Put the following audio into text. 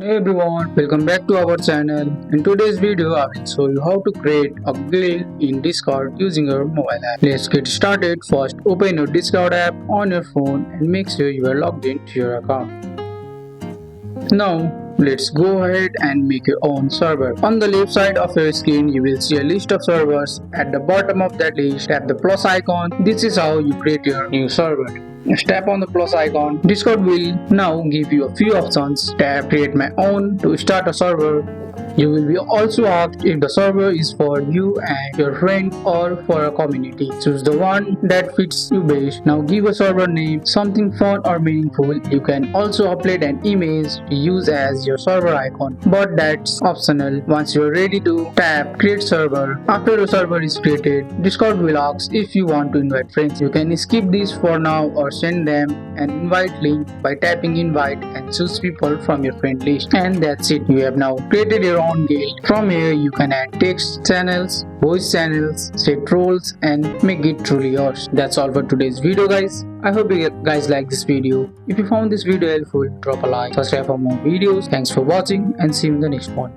Hey everyone, welcome back to our channel. In today's video, I will show you how to create a guild in Discord using your mobile app. Let's get started. First, open your Discord app on your phone and make sure you are logged into your account. Now, let's go ahead and make your own server. On the left side of your screen, you will see a list of servers. At the bottom of that list, tap the plus icon. This is how you create your new server. Just tap on the plus icon. Discord will now give you a few options. Tap create my own to start a server. You will be also asked if the server is for you and your friend or for a community. Choose the one that fits you best. Now give a server name, something fun or meaningful. You can also upload an image to use as your server icon, but that's optional. Once you're ready to tap create server. After the server is created, Discord will ask if you want to invite friends. You can skip this for now or send them an invite link by tapping invite and choose people from your friend list. And that's it. You have now created your own guild. From here you can add text channels, voice channels, set roles and make it truly yours. That's all for today's video guys. I hope you guys like this video. If you found this video helpful, drop a like, subscribe for more videos. Thanks for watching and see you in the next one.